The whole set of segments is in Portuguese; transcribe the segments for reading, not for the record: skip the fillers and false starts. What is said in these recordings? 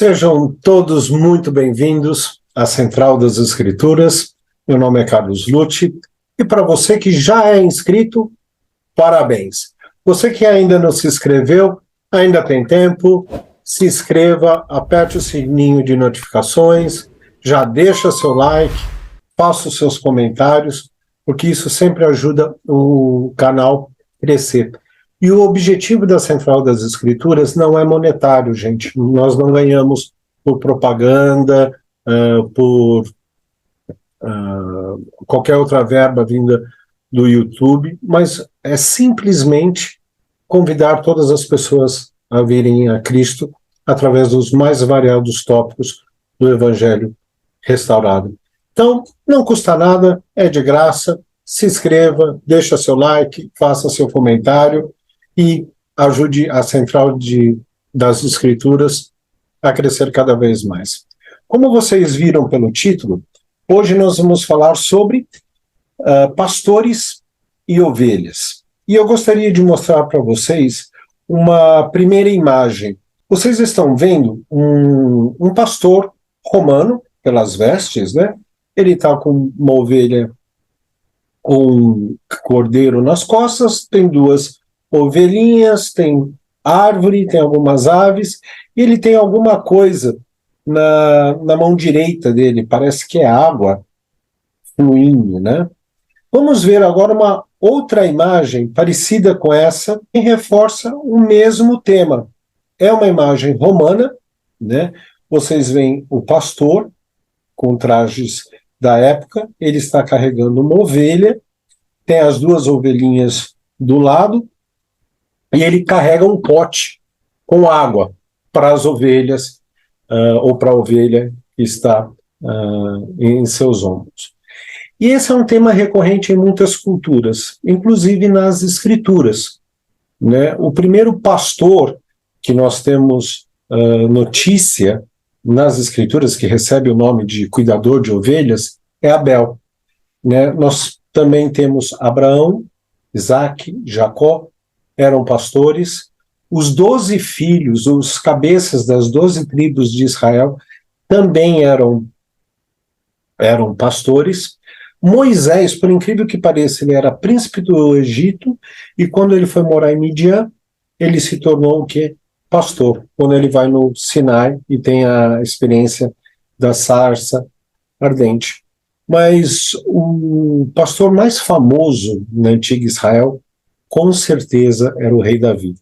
Sejam todos muito bem-vindos à Central das Escrituras. Meu nome é Carlos Lucci e para você que já é inscrito, parabéns. Você que ainda não se inscreveu, ainda tem tempo, se inscreva, aperte o sininho de notificações, já deixa seu like, faça os seus comentários, porque isso sempre ajuda o canal a crescer. E o objetivo da Central das Escrituras não é monetário, gente. Nós não ganhamos por propaganda, por qualquer outra verba vinda do YouTube, mas é simplesmente convidar todas as pessoas a virem a Cristo através dos mais variados tópicos do Evangelho restaurado. Então, não custa nada, é de graça, se inscreva, deixa seu like, faça seu comentário e ajude a Central das Escrituras a crescer cada vez mais. Como vocês viram pelo título, hoje nós vamos falar sobre pastores e ovelhas. E eu gostaria de mostrar para vocês uma primeira imagem. Vocês estão vendo um pastor romano, pelas vestes, né? Ele está com uma ovelha, um cordeiro nas costas, tem duas ovelhinhas, tem árvore, tem algumas aves, e ele tem alguma coisa na mão direita dele, parece que é água fluindo, né? Vamos ver agora uma outra imagem parecida com essa, que reforça o mesmo tema. É uma imagem romana, né? Vocês veem o pastor com trajes da época, ele está carregando uma ovelha, tem as duas ovelhinhas do lado, e ele carrega um pote com água para as ovelhas, ou para a ovelha que está em seus ombros. E esse é um tema recorrente em muitas culturas, inclusive nas escrituras, né? O primeiro pastor que nós temos notícia nas escrituras, que recebe o nome de cuidador de ovelhas, é Abel, né? Nós também temos Abraão, Isaque, Jacó, eram pastores. Os 12 filhos, os cabeças das 12 tribos de Israel, também eram pastores. Moisés, por incrível que pareça, ele era príncipe do Egito, e quando ele foi morar em Midian, ele se tornou o quê? Pastor, quando ele vai no Sinai e tem a experiência da sarça ardente. Mas o pastor mais famoso na antiga Israel, com certeza, era o rei Davi.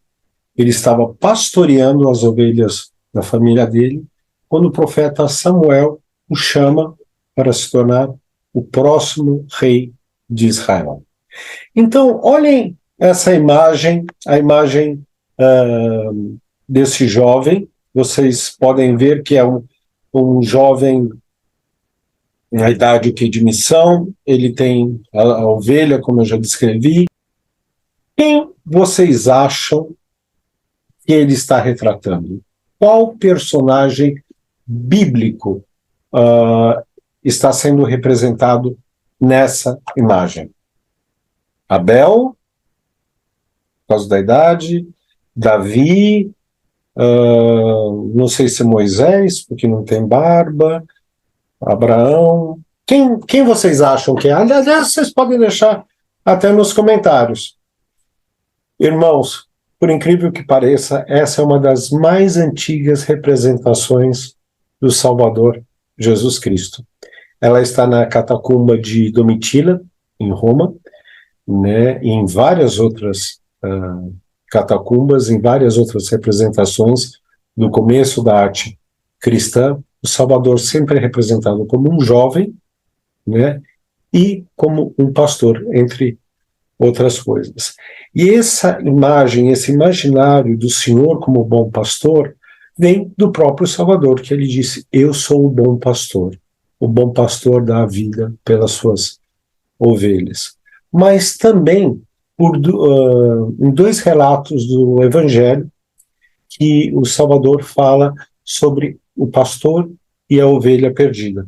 Ele estava pastoreando as ovelhas da família dele, quando o profeta Samuel o chama para se tornar o próximo rei de Israel. Então, olhem essa imagem, a imagem desse jovem. Vocês podem ver que é um jovem na idade de missão, ele tem a ovelha, como eu já descrevi. Quem vocês acham que ele está retratando? Qual personagem bíblico está sendo representado nessa imagem? Abel, por causa da idade, Davi, não sei se Moisés, porque não tem barba, Abraão. Quem vocês acham que é? Aliás, vocês podem deixar até nos comentários. Irmãos, por incrível que pareça, essa é uma das mais antigas representações do Salvador Jesus Cristo. Ela está na catacumba de Domitila, em Roma, né, e em várias outras catacumbas, em várias outras representações do começo da arte cristã. O Salvador sempre é representado como um jovem, né, e como um pastor, entre outras coisas. E essa imagem, esse imaginário do Senhor como bom pastor, vem do próprio Salvador, que ele disse: eu sou o bom pastor dá a vida pelas suas ovelhas. Mas também em dois relatos do Evangelho, que o Salvador fala sobre o pastor e a ovelha perdida.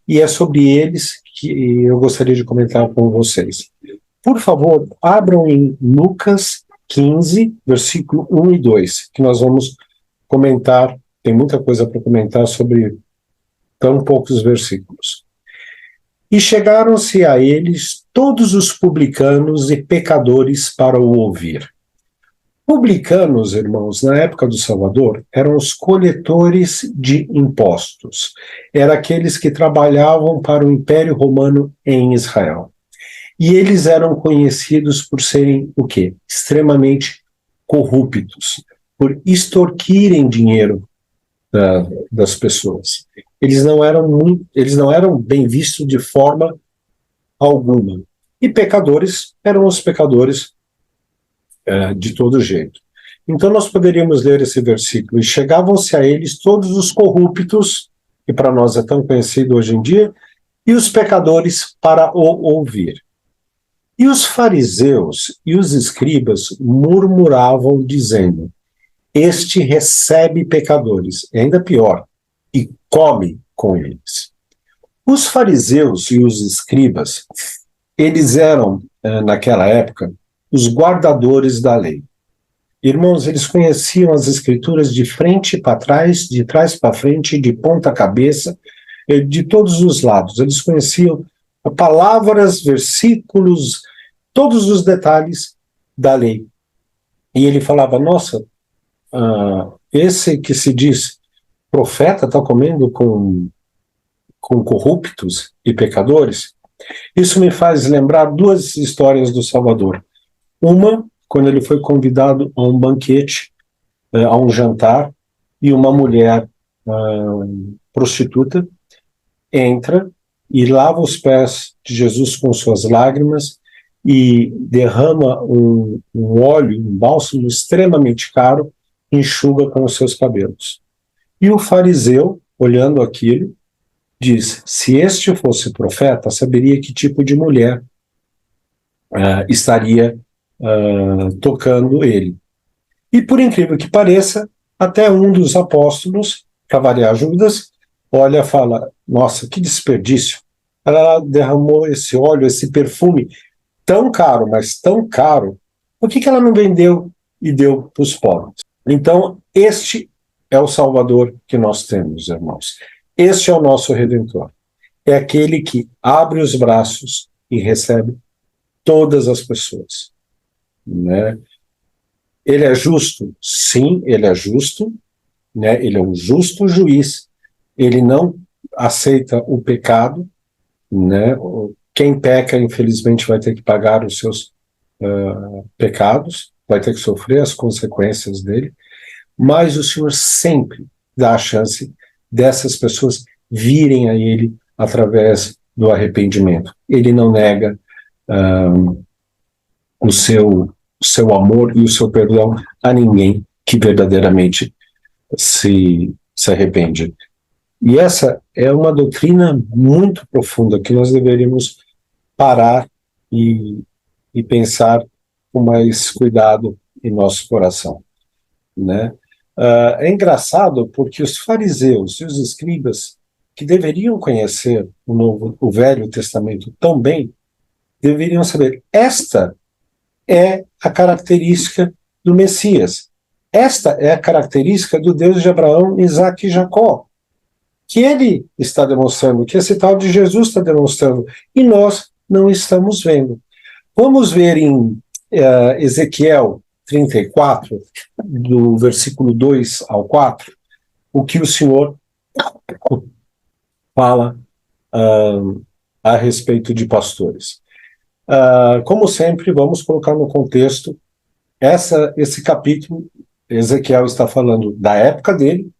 E é sobre eles que eu gostaria de comentar com vocês. Por favor, abram em Lucas 15, versículo 1 e 2, que nós vamos comentar tem muita coisa para comentar sobre tão poucos versículos. E chegaram-se a eles todos os publicanos e pecadores para o ouvir. Publicanos, irmãos, na época do Salvador, eram os coletores de impostos. Eram aqueles que trabalhavam para o Império Romano em Israel. E eles eram conhecidos por serem o quê? Extremamente corruptos, por extorquirem dinheiro das pessoas. Eles não eram bem vistos de forma alguma. E pecadores eram os pecadores de todo jeito. Então nós poderíamos ler esse versículo: e chegavam-se a eles todos os corruptos, que para nós é tão conhecido hoje em dia, e os pecadores para o ouvir. E os fariseus e os escribas murmuravam, dizendo: este recebe pecadores, e ainda pior, e come com eles. Os fariseus e os escribas, eles eram, naquela época, os guardadores da lei. Irmãos, eles conheciam as escrituras de frente para trás, de trás para frente, de ponta cabeça, de todos os lados. Eles conheciam palavras, versículos, todos os detalhes da lei. E ele falava: nossa, esse que se diz profeta está comendo com corruptos e pecadores. Isso me faz lembrar duas histórias do Salvador. Uma, quando ele foi convidado a um banquete, a um jantar, e uma mulher prostituta entra e lava os pés de Jesus com suas lágrimas e derrama um óleo, um bálsamo extremamente caro, enxuga com os seus cabelos. E o fariseu, olhando aquilo, diz: se este fosse profeta, saberia que tipo de mulher estaria tocando ele. E por incrível que pareça, até um dos apóstolos, para variar Judas, olha e fala: nossa, que desperdício. Ela derramou esse óleo, esse perfume tão caro, mas tão caro, por que ela não vendeu e deu para os pobres? Então, este é o Salvador que nós temos, irmãos. Este é o nosso Redentor. É aquele que abre os braços e recebe todas as pessoas, né? Ele é justo? Sim, ele é justo, né? Ele é um justo juiz. Ele não aceita o pecado, né? Quem peca, infelizmente, vai ter que pagar os seus pecados, vai ter que sofrer as consequências dele, mas o Senhor sempre dá a chance dessas pessoas virem a Ele através do arrependimento. Ele não nega o seu amor e o seu perdão a ninguém que verdadeiramente se arrepende. E essa é uma doutrina muito profunda que nós deveríamos parar e pensar com mais cuidado em nosso coração, né? É engraçado porque os fariseus e os escribas, que deveriam conhecer o Velho Testamento tão bem, deveriam saber: esta é a característica do Messias. Esta é a característica do Deus de Abraão, Isaque e Jacó, que ele está demonstrando, que esse tal de Jesus está demonstrando, e nós não estamos vendo. Vamos ver em Ezequiel 34, do versículo 2 ao 4, o que o Senhor fala a respeito de pastores. Como sempre, vamos colocar no contexto, esse capítulo, Ezequiel está falando da época dele,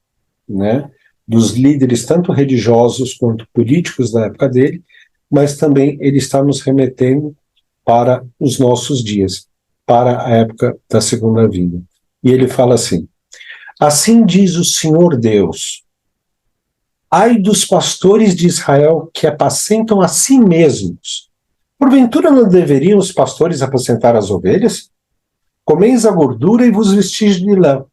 né, dos líderes tanto religiosos quanto políticos da época dele, mas também ele está nos remetendo para os nossos dias, para a época da segunda vinda. E ele fala assim: assim diz o Senhor Deus: ai dos pastores de Israel que apacentam a si mesmos. Porventura não deveriam os pastores apacentar as ovelhas? Comeis a gordura e vos vestis de lã.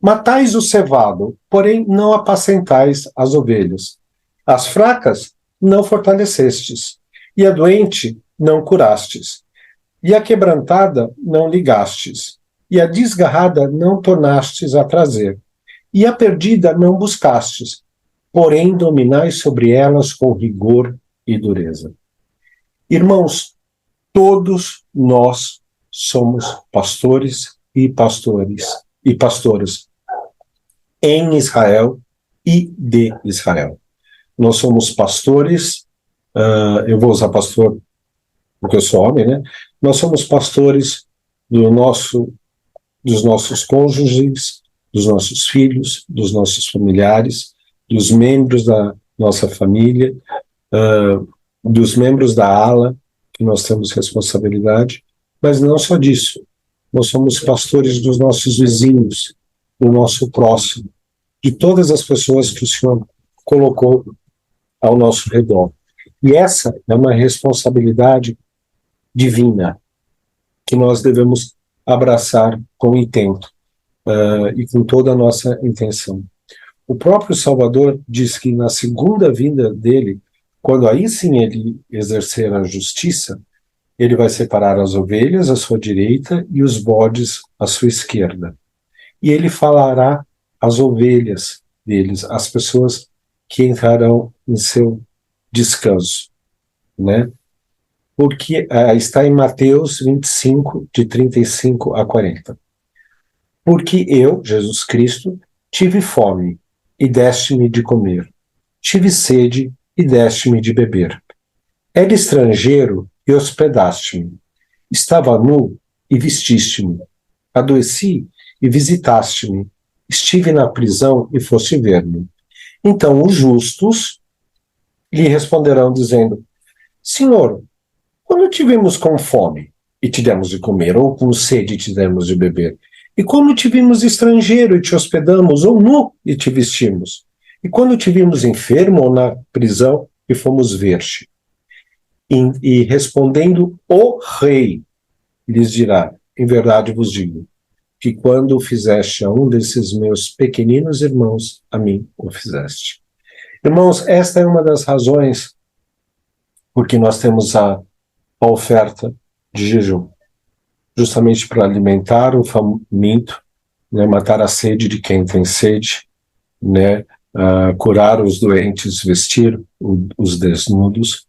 Matais o cevado, porém não apacentais as ovelhas. As fracas não fortalecestes, e a doente não curastes. E a quebrantada não ligastes, e a desgarrada não tornastes a trazer. E a perdida não buscastes, porém dominai sobre elas com rigor e dureza. Irmãos, todos nós somos pastores e pastoras em Israel e de Israel. Nós somos pastores, eu vou usar pastor porque eu sou homem, né? Nós somos pastores dos nossos cônjuges, dos nossos filhos, dos nossos familiares, dos membros da nossa família, dos membros da ala, que nós temos responsabilidade, mas não só disso. Nós somos pastores dos nossos vizinhos, do nosso próximo, de todas as pessoas que o Senhor colocou ao nosso redor. E essa é uma responsabilidade divina que nós devemos abraçar com intento e com toda a nossa intenção. O próprio Salvador diz que na segunda vinda dele, quando aí sim ele exercer a justiça, ele vai separar as ovelhas à sua direita e os bodes à sua esquerda. E ele falará às ovelhas deles, às pessoas que entrarão em seu descanso, né? Porque está em Mateus 25, de 35 a 40. Porque eu, Jesus Cristo, tive fome e deste-me de comer, tive sede e deste-me de beber. Era estrangeiro e hospedaste-me, estava nu e vestiste-me, adoeci e visitaste-me, estive na prisão e foste ver-me. Então os justos lhe responderão dizendo: Senhor, quando tivemos com fome e te demos de comer, ou com sede e te demos de beber? E quando te vimos estrangeiro e te hospedamos, ou nu e te vestimos? E quando te vimos enfermo ou na prisão e fomos ver-te? E respondendo o rei, lhes dirá: em verdade vos digo, que quando o fizeste a um desses meus pequeninos irmãos, a mim o fizeste. Irmãos, esta é uma das razões porque nós temos a oferta de jejum, justamente para alimentar o faminto, né, matar a sede de quem tem sede, né, curar os doentes, vestir os desnudos,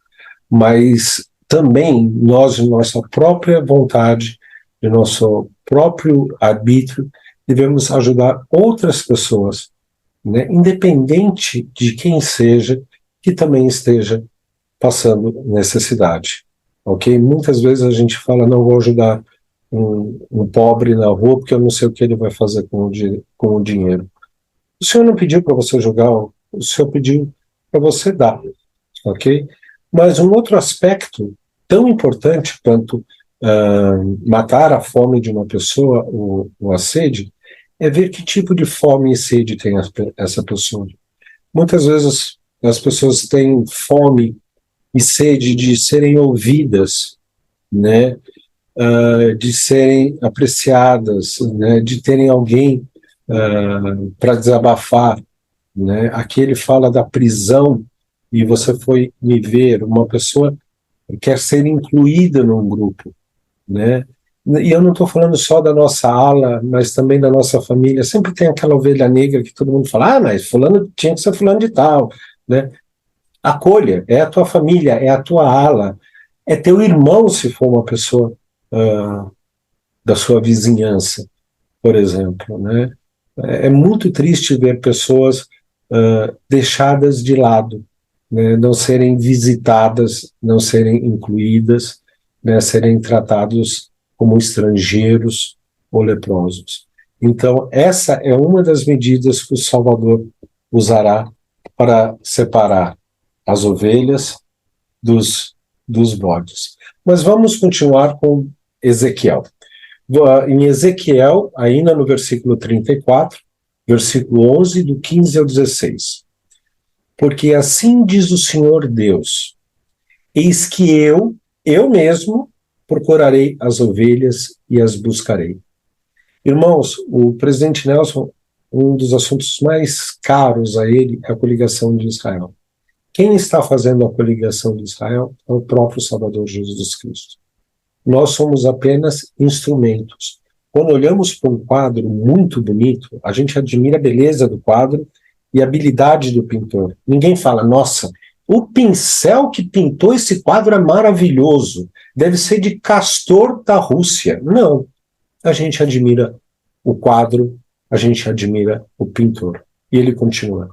mas também nós, de nossa própria vontade, de nosso próprio arbítrio, devemos ajudar outras pessoas, né, independente de quem seja, que também esteja passando necessidade. Ok? Muitas vezes a gente fala: não vou ajudar um pobre na rua porque eu não sei o que ele vai fazer com o dinheiro. O Senhor não pediu para você jogar, o Senhor pediu para você dar. Ok? Mas um outro aspecto tão importante quanto matar a fome de uma pessoa, ou a sede, é ver que tipo de fome e sede tem essa pessoa. Muitas vezes as pessoas têm fome e sede de serem ouvidas, né, de serem apreciadas, né, de terem alguém para desabafar, né. Aqui ele fala da prisão, e você foi me ver, uma pessoa quer ser incluída num grupo, né. E eu não estou falando só da nossa ala, mas também da nossa família. Sempre tem aquela ovelha negra que todo mundo fala: mas fulano tinha que ser fulano de tal, né. Acolha, é a tua família, é a tua ala, é teu irmão se for uma pessoa da sua vizinhança, por exemplo, né? É muito triste ver pessoas deixadas de lado, né? Não serem visitadas, não serem incluídas, né? Serem tratados como estrangeiros ou leprosos. Então, essa é uma das medidas que o Salvador usará para separar as ovelhas dos bodes. Mas vamos continuar com Ezequiel. Em Ezequiel, ainda no versículo 34, versículo 11, do 15 ao 16. Porque assim diz o Senhor Deus: eis que eu mesmo, procurarei as ovelhas e as buscarei. Irmãos, o presidente Nelson, um dos assuntos mais caros a ele é a coligação de Israel. Quem está fazendo a coligação de Israel é o próprio Salvador Jesus Cristo. Nós somos apenas instrumentos. quando olhamos para um quadro muito bonito, a gente admira a beleza do quadro e a habilidade do pintor. Ninguém fala, nossa, o pincel que pintou esse quadro é maravilhoso, deve ser de Castor da Rússia. Não, a gente admira o quadro, a gente admira o pintor. E ele continua,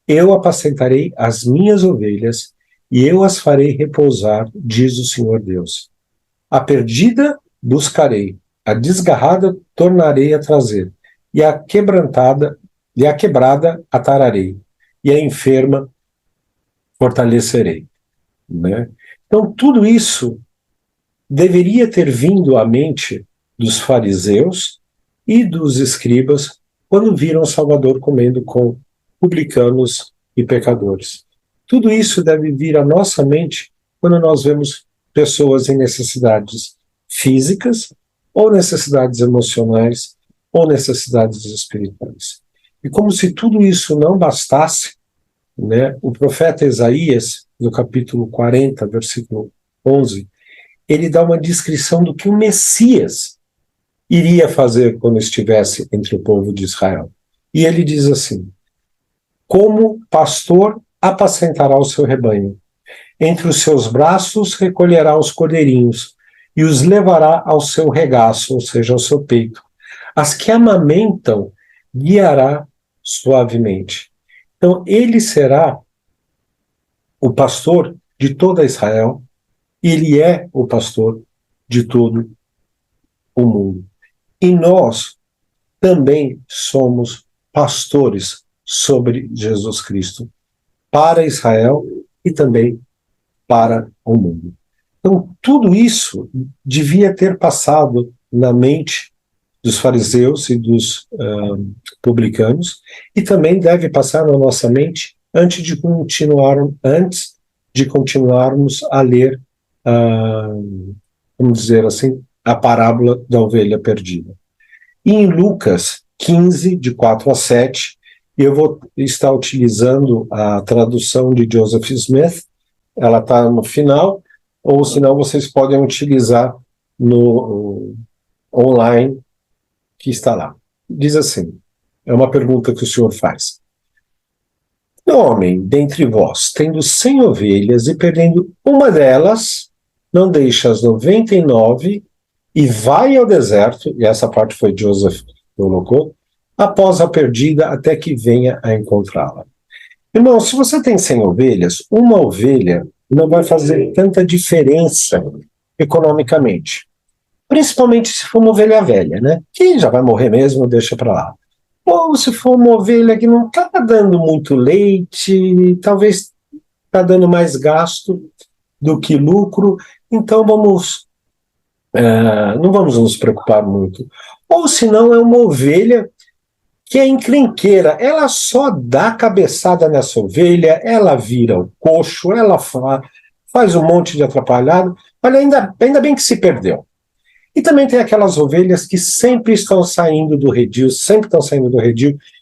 eu apacentarei as minhas ovelhas e eu as farei repousar, diz o Senhor Deus. A perdida buscarei, a desgarrada tornarei a trazer, e a quebrada atararei, e a enferma fortalecerei. Né? Então, tudo isso deveria ter vindo à mente dos fariseus e dos escribas quando viram Salvador comendo com publicanos e pecadores. Tudo isso deve vir à nossa mente quando nós vemos pessoas em necessidades físicas, ou necessidades emocionais, ou necessidades espirituais. E como se tudo isso não bastasse, né, o profeta Isaías, no capítulo 40, versículo 11, ele dá uma descrição do que o Messias iria fazer quando estivesse entre o povo de Israel. E ele diz assim, como pastor apacentará o seu rebanho, entre os seus braços recolherá os cordeirinhos e os levará ao seu regaço, ou seja, ao seu peito. As que amamentam guiará suavemente. Então, ele será o pastor de toda Israel, e ele é o pastor de todo o mundo. E nós também somos pastores sobre Jesus Cristo, para Israel e também para o mundo. Então, tudo isso devia ter passado na mente dos fariseus e dos publicanos, e também deve passar na nossa mente antes de continuarmos a ler, vamos dizer assim, a parábola da ovelha perdida. E em Lucas 15, de 4 a 7, eu vou estar utilizando a tradução de Joseph Smith, ela está no final, ou senão vocês podem utilizar no online que está lá. Diz assim, é uma pergunta que o senhor faz. Homem, dentre vós, tendo 100 ovelhas e perdendo uma delas, não deixa as 99 e vai ao deserto, e essa parte foi Joseph que colocou, após a perdida até que venha a encontrá-la. Irmão, se você tem 100 ovelhas, uma ovelha não vai fazer tanta diferença economicamente. Principalmente se for uma ovelha velha, né? Que já vai morrer mesmo, deixa para lá. Ou se for uma ovelha que não está dando muito leite, talvez está dando mais gasto do que lucro, então não vamos nos preocupar muito. Ou se não, é uma ovelha que é encrenqueira, ela só dá cabeçada nessa ovelha, ela vira o coxo, ela faz um monte de atrapalhado, olha, ainda bem que se perdeu. E também tem aquelas ovelhas que sempre estão saindo do redil,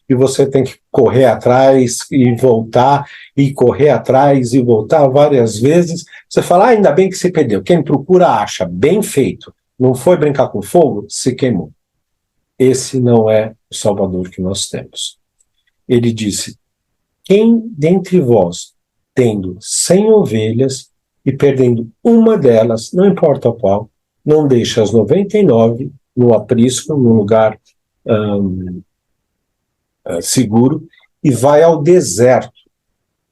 e você tem que correr atrás e voltar, e correr atrás e voltar várias vezes. Você fala, ainda bem que se perdeu. Quem procura acha, bem feito. Não foi brincar com fogo, se queimou. Esse não é o Salvador que nós temos. Ele disse, quem dentre vós, tendo 100 ovelhas e perdendo uma delas, não importa qual, não deixa as 99 no aprisco, num lugar seguro, e vai ao deserto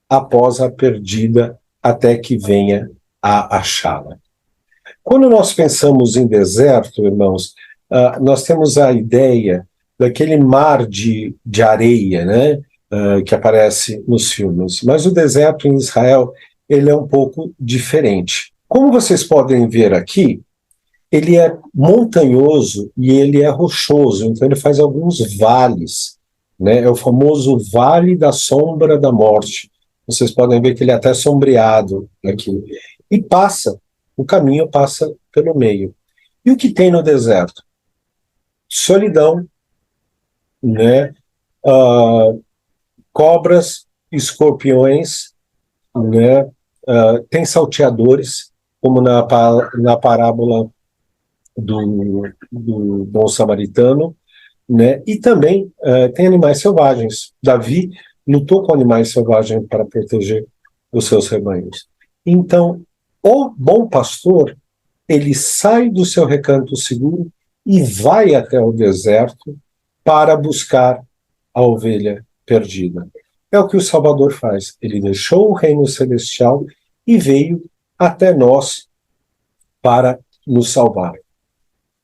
após a perdida até que venha a achá-la. Quando nós pensamos em deserto, irmãos, nós temos a ideia daquele mar de areia, né, que aparece nos filmes. Mas o deserto em Israel, ele é um pouco diferente. Como vocês podem ver aqui, ele é montanhoso e ele é rochoso, então ele faz alguns vales, né? É o famoso Vale da Sombra da Morte. Vocês podem ver que ele é até sombreado aqui. E o caminho passa pelo meio. E o que tem no deserto? Solidão, né? Cobras, escorpiões, né? Tem salteadores, como na parábola do bom samaritano, né? E também tem animais selvagens. Davi lutou com animais selvagens para proteger os seus rebanhos. Então, o bom pastor, ele sai do seu recanto seguro e vai até o deserto para buscar a ovelha perdida. É o que o Salvador faz. Ele deixou o reino celestial e veio até nós para nos salvar,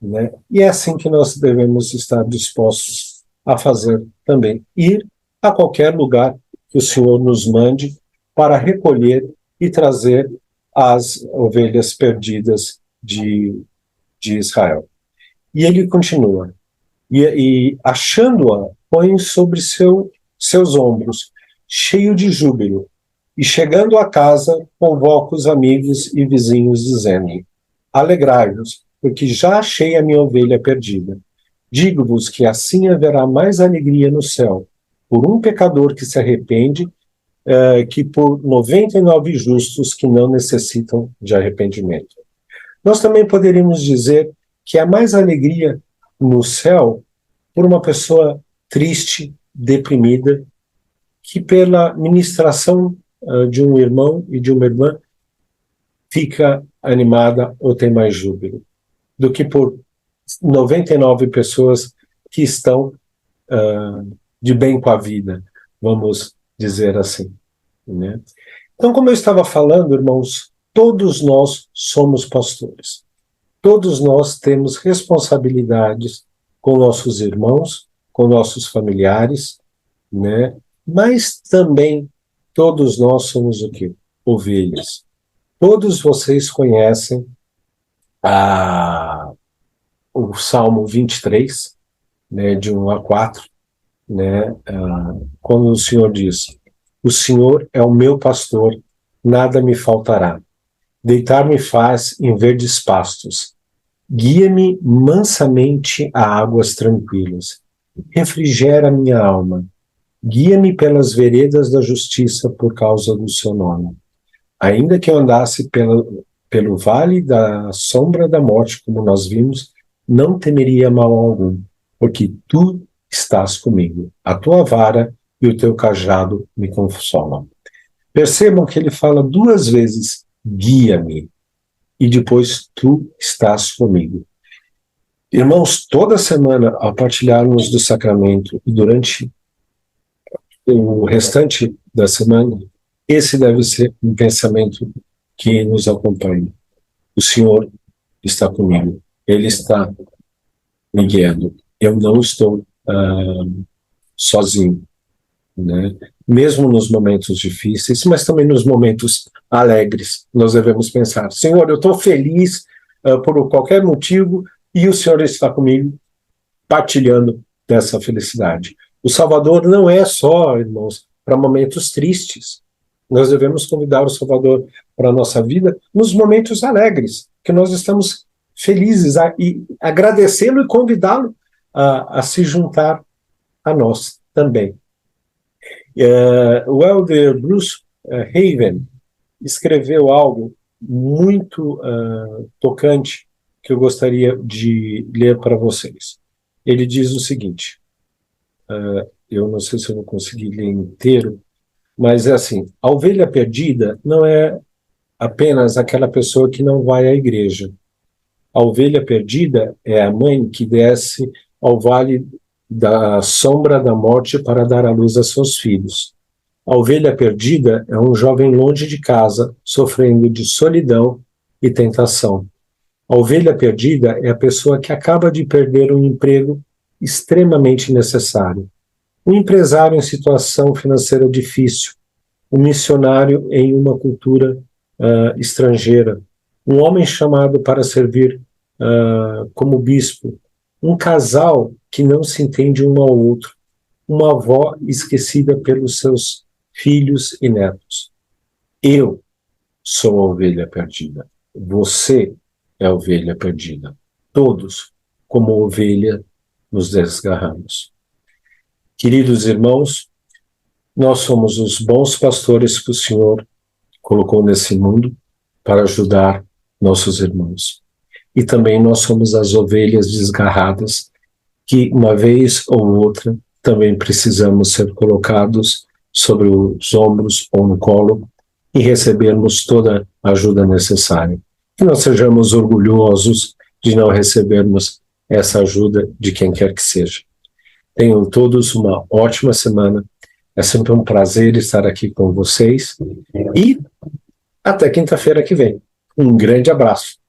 né? E é assim que nós devemos estar dispostos a fazer também. Ir a qualquer lugar que o Senhor nos mande para recolher e trazer as ovelhas perdidas de Israel. E ele continua. E achando-a, põe sobre seus ombros, cheio de júbilo. E chegando a casa, convoca os amigos e vizinhos, dizendo: alegrai-vos, porque já achei a minha ovelha perdida. Digo-vos que assim haverá mais alegria no céu por um pecador que se arrepende, que por 99 justos que não necessitam de arrependimento. Nós também poderíamos dizer que há mais alegria no céu por uma pessoa triste, deprimida, que pela ministração de um irmão e de uma irmã fica animada ou tem mais júbilo, do que por 99 pessoas que estão de bem com a vida, vamos dizer assim, né? Então, como eu estava falando, irmãos, todos nós somos pastores. Todos nós temos responsabilidades com nossos irmãos, com nossos familiares, né? Mas também todos nós somos o quê? Ovelhas. Todos vocês conhecem o Salmo 23, né, de 1 a 4, né, quando o Senhor diz: o Senhor é o meu pastor, nada me faltará. Deitar-me faz em verdes pastos. Guia-me mansamente a águas tranquilas. Refrigera minha alma. Guia-me pelas veredas da justiça por causa do seu nome. Ainda que eu andasse pelo vale da sombra da morte, como nós vimos, não temeria mal algum, porque tu estás comigo. A tua vara e o teu cajado me consolam. Percebam que ele fala 2 vezes: guia-me, e depois tu estás comigo. Irmãos, toda semana, ao partilharmos do sacramento e durante o restante da semana, esse deve ser um pensamento que nos acompanha. O Senhor está comigo. Ele está me guiando. Eu não estou sozinho, né? Mesmo nos momentos difíceis, mas também nos momentos alegres, nós devemos pensar: Senhor, eu estou feliz por qualquer motivo e o Senhor está comigo, partilhando dessa felicidade. O Salvador não é só, irmãos, para momentos tristes. Nós devemos convidar o Salvador para a nossa vida nos momentos alegres, que nós estamos felizes, e agradecê-lo e convidá-lo a se juntar a nós também. O elder Bruce Haven escreveu algo muito tocante que eu gostaria de ler para vocês. Ele diz o seguinte, eu não sei se eu vou conseguir ler inteiro, mas é assim: a ovelha perdida não é apenas aquela pessoa que não vai à igreja. A ovelha perdida é a mãe que desce ao vale da sombra da morte para dar à luz a seus filhos. A ovelha perdida é um jovem longe de casa, sofrendo de solidão e tentação. A ovelha perdida é a pessoa que acaba de perder um emprego extremamente necessário, um empresário em situação financeira difícil, um missionário em uma cultura estrangeira, um homem chamado para servir como bispo, um casal que não se entende um ao outro, uma avó esquecida pelos seus filhos e netos. Eu sou a ovelha perdida. Você é a ovelha perdida. Todos, como ovelha, nos desgarramos. Queridos irmãos, nós somos os bons pastores que o Senhor colocou nesse mundo para ajudar nossos irmãos. e também nós somos as ovelhas desgarradas, que uma vez ou outra também precisamos ser colocados sobre os ombros ou no colo e recebermos toda a ajuda necessária. Que não sejamos orgulhosos de não recebermos essa ajuda de quem quer que seja. Tenham todos uma ótima semana. É sempre um prazer estar aqui com vocês e até quinta-feira que vem. Um grande abraço.